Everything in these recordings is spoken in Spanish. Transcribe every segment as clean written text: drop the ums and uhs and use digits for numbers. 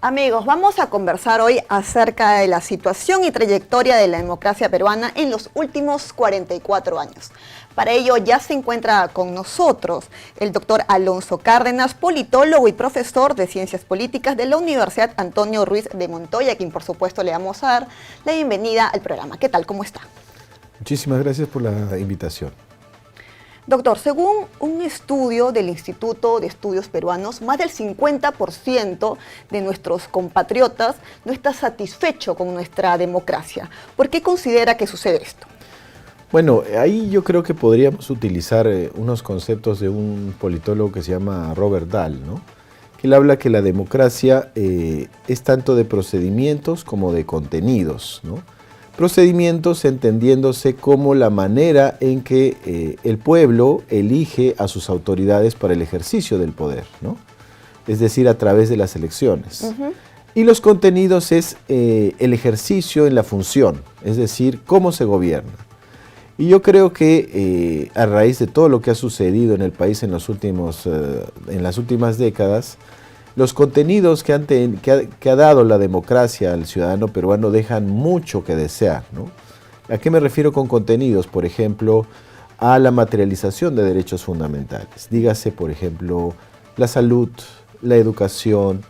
Amigos, vamos a conversar hoy acerca de la situación y trayectoria de la democracia peruana en los últimos 44 años. Para ello ya se encuentra con nosotros el doctor Alonso Cárdenas, politólogo y profesor de Ciencias Políticas de la Universidad Antonio Ruiz de Montoya, a quien por supuesto le vamos a dar la bienvenida al programa. ¿Qué tal? ¿Cómo está? Muchísimas gracias por la invitación. Doctor, según un estudio del Instituto de Estudios Peruanos, más del 50% de nuestros compatriotas no está satisfecho con nuestra democracia. ¿Por qué considera que sucede esto? Bueno, ahí yo creo que podríamos utilizar unos conceptos de un politólogo que se llama Robert Dahl, ¿no? Que él habla que la democracia es tanto de procedimientos como de contenidos, ¿no? Procedimientos entendiéndose como la manera en que el pueblo elige a sus autoridades para el ejercicio del poder, ¿no? Es decir, a través de las elecciones. Y los contenidos es el ejercicio en la función, es decir, cómo se gobierna. Y yo creo que a raíz de todo lo que ha sucedido en el país en las últimas décadas, los contenidos que ha dado la democracia al ciudadano peruano dejan mucho que desear, ¿no? ¿A qué me refiero con contenidos? Por ejemplo, a la materialización de derechos fundamentales. Dígase, por ejemplo, la salud, la educación,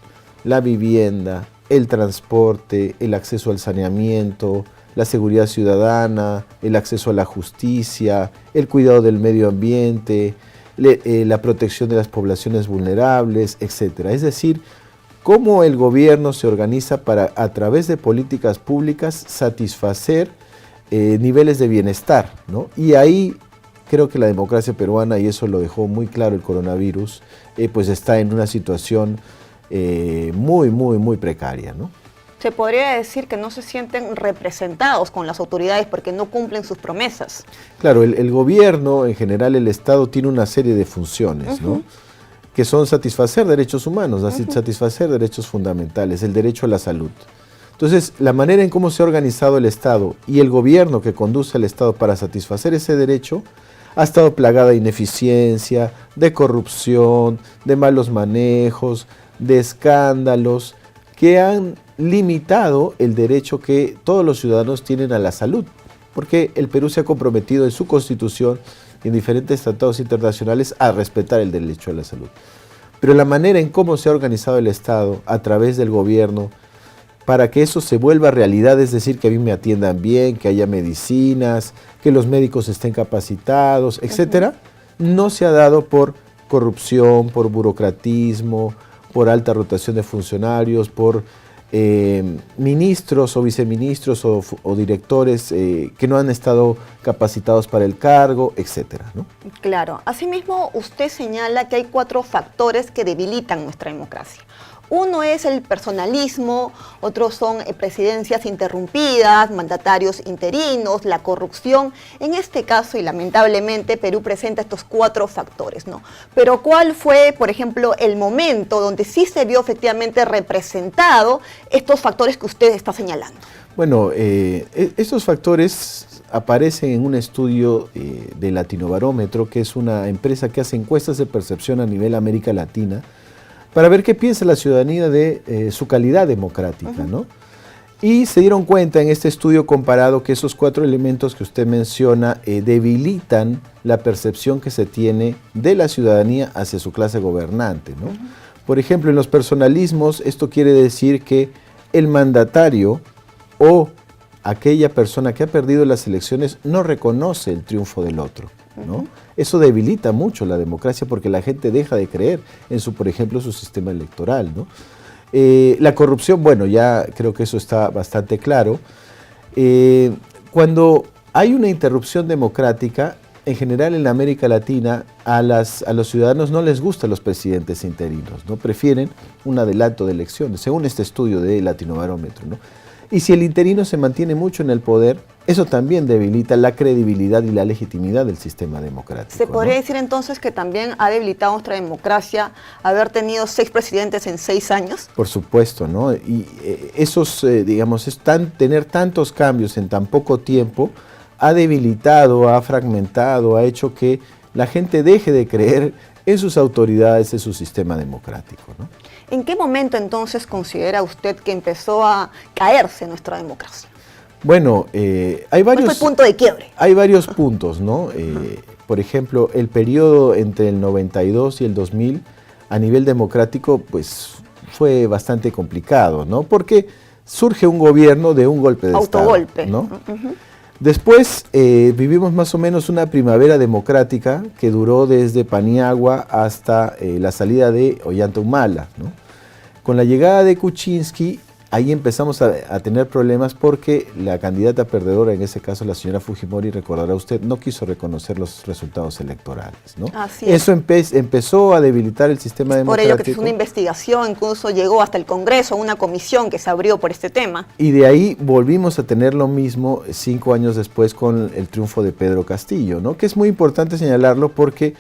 la vivienda, el transporte, el acceso al saneamiento, la seguridad ciudadana, el acceso a la justicia, el cuidado del medio ambiente, la protección de las poblaciones vulnerables, etc. Es decir, cómo el gobierno se organiza para, a través de políticas públicas, satisfacer niveles de bienestar, ¿no? Y ahí creo que la democracia peruana, y eso lo dejó muy claro el coronavirus, pues está en una situación muy precaria, ¿no? Se podría decir que no se sienten representados con las autoridades porque no cumplen sus promesas. Claro, el gobierno, en general el Estado, tiene una serie de funciones, ¿no? Que son satisfacer derechos humanos, satisfacer derechos fundamentales, el derecho a la salud. Entonces, la manera en cómo se ha organizado el Estado y el gobierno que conduce al Estado para satisfacer ese derecho ha estado plagada de ineficiencia, de corrupción, de malos manejos, de escándalos que han limitado el derecho que todos los ciudadanos tienen a la salud, porque el Perú se ha comprometido en su Constitución y en diferentes tratados internacionales a respetar el derecho a la salud. Pero la manera en cómo se ha organizado el Estado a través del gobierno para que eso se vuelva realidad, es decir, que a mí me atiendan bien, que haya medicinas, que los médicos estén capacitados, etcétera, no se ha dado por corrupción, por burocratismo, por alta rotación de funcionarios, por ministros o viceministros o directores que no han estado capacitados para el cargo, etcétera, ¿no? Claro. Asimismo, usted señala que hay 4 factores que debilitan nuestra democracia. Uno es el personalismo, otros son presidencias interrumpidas, mandatarios interinos, la corrupción. En este caso, y lamentablemente, Perú presenta estos 4 factores, ¿no? Pero ¿cuál fue, por ejemplo, el momento donde sí se vio efectivamente representado estos factores que usted está señalando? Bueno, estos factores aparecen en un estudio de Latinobarómetro, que es una empresa que hace encuestas de percepción a nivel América Latina, para ver qué piensa la ciudadanía de su calidad democrática, ¿no? Y se dieron cuenta en este estudio comparado que esos 4 elementos que usted menciona debilitan la percepción que se tiene de la ciudadanía hacia su clase gobernante, ¿no? Por ejemplo, en los personalismos, esto quiere decir que el mandatario o aquella persona que ha perdido las elecciones no reconoce el triunfo del otro, ¿no? Eso debilita mucho la democracia porque la gente deja de creer en por ejemplo, su sistema electoral, ¿no? La corrupción, bueno, ya creo que eso está bastante claro. Cuando hay una interrupción democrática, en general en América Latina, a los ciudadanos no les gustan los presidentes interinos, ¿no? Prefieren un adelanto de elecciones, según este estudio de Latinobarómetro, ¿no? Y si el interino se mantiene mucho en el poder, eso también debilita la credibilidad y la legitimidad del sistema democrático. ¿Se podría decir entonces que también ha debilitado nuestra democracia haber tenido 6 presidentes en 6 años? Por supuesto, ¿no? Y tener tantos cambios en tan poco tiempo ha debilitado, ha fragmentado, ha hecho que la gente deje de creer en sus autoridades, en su sistema democrático, ¿no? ¿En qué momento entonces considera usted que empezó a caerse nuestra democracia? Bueno, hay varios... ¿Cuál fue el punto de quiebre? Hay varios puntos, ¿no? Por ejemplo, el periodo entre el 92 y el 2000 a nivel democrático, pues fue bastante complicado, ¿no? Porque surge un gobierno de un golpe de Autogolpe. Estado, ¿no? Después vivimos más o menos una primavera democrática que duró desde Paniagua hasta la salida de Ollanta Humala, ¿no? Con la llegada de Kuczynski, ahí empezamos a tener problemas porque la candidata perdedora, en ese caso la señora Fujimori, recordará usted, no quiso reconocer los resultados electorales, ¿no? Así es. Eso empezó a debilitar el sistema democrático. Por ello que es una investigación, incluso llegó hasta el Congreso, una comisión que se abrió por este tema. Y de ahí volvimos a tener lo mismo 5 años después con el triunfo de Pedro Castillo, ¿no? Que es muy importante señalarlo porque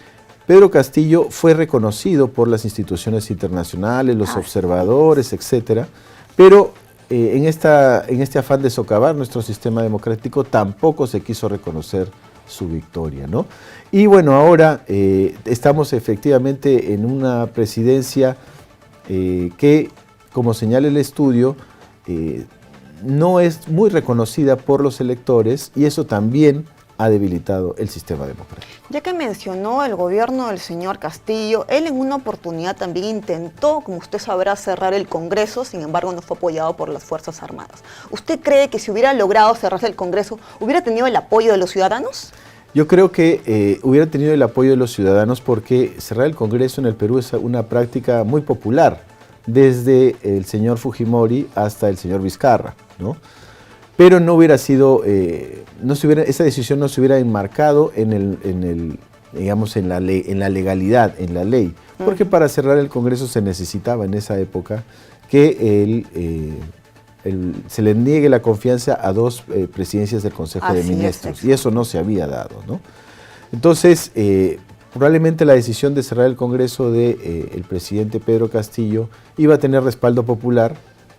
Pedro Castillo fue reconocido por las instituciones internacionales, los observadores, etcétera. Pero en este afán de socavar nuestro sistema democrático tampoco se quiso reconocer su victoria, ¿no? Y bueno, ahora estamos efectivamente en una presidencia que, como señala el estudio, no es muy reconocida por los electores y eso también ha debilitado el sistema democrático. Ya que mencionó el gobierno del señor Castillo, él en una oportunidad también intentó, como usted sabrá, cerrar el Congreso, sin embargo no fue apoyado por las Fuerzas Armadas. ¿Usted cree que si hubiera logrado cerrarse el Congreso, hubiera tenido el apoyo de los ciudadanos? Yo creo que hubiera tenido el apoyo de los ciudadanos porque cerrar el Congreso en el Perú es una práctica muy popular, desde el señor Fujimori hasta el señor Vizcarra, ¿no? Pero no hubiera sido, esa decisión no se hubiera enmarcado digamos, en la legalidad, en la ley, porque para cerrar el Congreso se necesitaba en esa época que se le niegue la confianza a 2 presidencias del Consejo de Ministros, y eso no se había dado, ¿no? Entonces, probablemente la decisión de cerrar el Congreso del presidente Pedro Castillo iba a tener respaldo popular,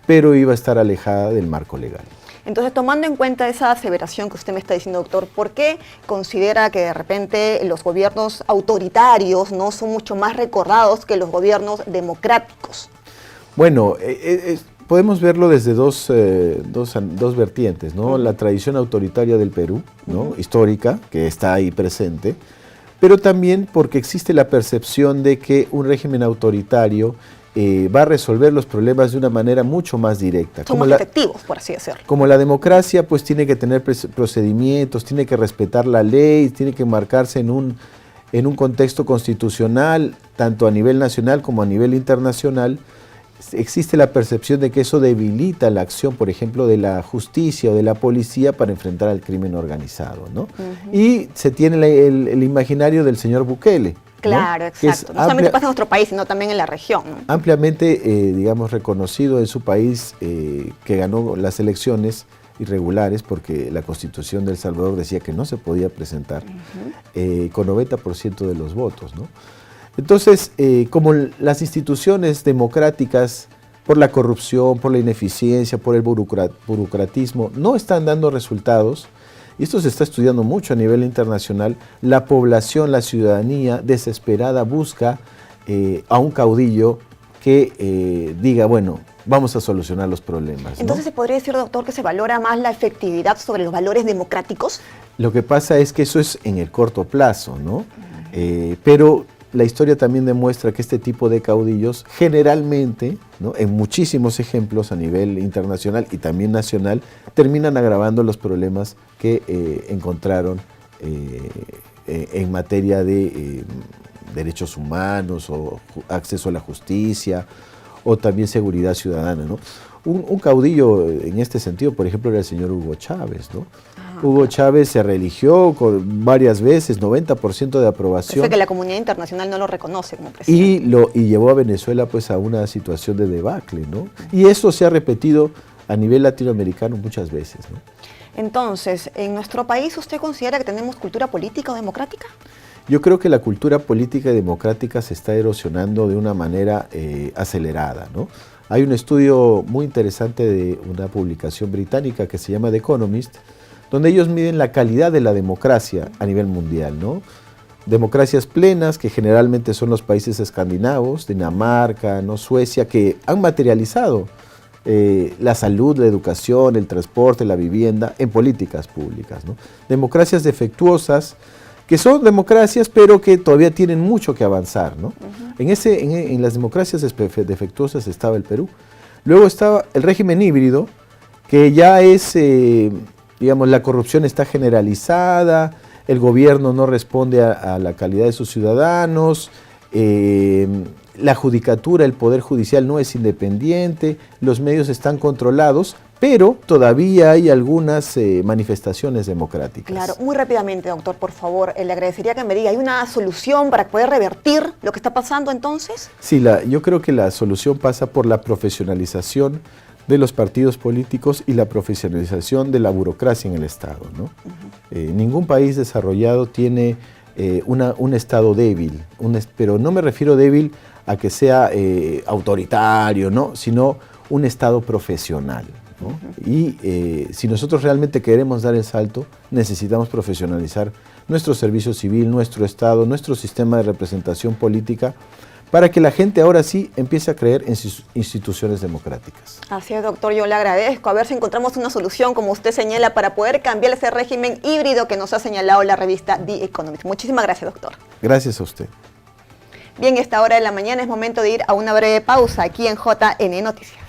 pero iba a estar alejada del marco legal. Entonces, tomando en cuenta esa aseveración que usted me está diciendo, doctor, ¿por qué considera que de repente los gobiernos autoritarios no son mucho más recordados que los gobiernos democráticos? Bueno, podemos verlo desde dos vertientes, ¿no? La tradición autoritaria del Perú, ¿no? Histórica, que está ahí presente, pero también porque existe la percepción de que un régimen autoritario va a resolver los problemas de una manera mucho más directa. Son más efectivos, por así decirlo. Como la democracia, pues tiene que tener procedimientos, tiene que respetar la ley, tiene que marcarse en un contexto constitucional, tanto a nivel nacional como a nivel internacional. Existe la percepción de que eso debilita la acción, por ejemplo, de la justicia o de la policía para enfrentar al crimen organizado, ¿no? Y se tiene el imaginario del señor Bukele, claro, ¿no? Exacto. No solamente pasa en nuestro país, sino también en la región, ¿no? Ampliamente, digamos, reconocido en su país, que ganó las elecciones irregulares, porque la Constitución de El Salvador decía que no se podía presentar, con 90% de los votos, ¿no? Entonces, como las instituciones democráticas, por la corrupción, por la ineficiencia, por el burocratismo, no están dando resultados, y esto se está estudiando mucho a nivel internacional, la población, la ciudadanía desesperada busca a un caudillo que diga, bueno, vamos a solucionar los problemas, ¿no? Entonces, ¿se podría decir, doctor, que se valora más la efectividad sobre los valores democráticos? Lo que pasa es que eso es en el corto plazo, ¿no? Pero la historia también demuestra que este tipo de caudillos generalmente, ¿no?, en muchísimos ejemplos a nivel internacional y también nacional, terminan agravando los problemas que encontraron en materia de derechos humanos o acceso a la justicia o también seguridad ciudadana, ¿no? Un caudillo en este sentido, por ejemplo, era el señor Hugo Chávez, ¿no? Hugo Chávez se reeligió varias veces, 90% de aprobación. Parece que la comunidad internacional no lo reconoce como presidente. Y llevó a Venezuela pues a una situación de debacle, ¿no? Y eso se ha repetido a nivel latinoamericano muchas veces, ¿no? Entonces, ¿en nuestro país usted considera que tenemos cultura política o democrática? Yo creo que la cultura política y democrática se está erosionando de una manera acelerada, ¿no? Hay un estudio muy interesante de una publicación británica que se llama The Economist, donde ellos miden la calidad de la democracia a nivel mundial, ¿no? democracias plenas, que generalmente son los países escandinavos, Dinamarca, ¿no? Suecia, que han materializado la salud, la educación, el transporte, la vivienda en políticas públicas, ¿no? Democracias defectuosas, que son democracias, pero que todavía tienen mucho que avanzar, ¿no? En las democracias defectuosas estaba el Perú. Luego estaba el régimen híbrido, que ya es, digamos, la corrupción está generalizada, el gobierno no responde a la calidad de sus ciudadanos, la judicatura, el poder judicial no es independiente, los medios están controlados, pero todavía hay algunas manifestaciones democráticas. Claro, muy rápidamente, doctor, por favor, le agradecería que me diga, ¿hay una solución para poder revertir lo que está pasando entonces? Sí, yo creo que la solución pasa por la profesionalización de los partidos políticos y la profesionalización de la burocracia en el Estado, ¿no? Ningún país desarrollado tiene un Estado débil, pero no me refiero débil a que sea autoritario, ¿no? Sino un Estado profesional, ¿no? Y si nosotros realmente queremos dar el salto, necesitamos profesionalizar nuestro servicio civil, nuestro Estado, nuestro sistema de representación política, para que la gente ahora sí empiece a creer en sus instituciones democráticas. Así es, doctor, yo le agradezco. A ver si encontramos una solución, como usted señala, para poder cambiar ese régimen híbrido que nos ha señalado la revista The Economist. Muchísimas gracias, doctor. Gracias a usted. Bien, esta hora de la mañana es momento de ir a una breve pausa aquí en JN Noticias.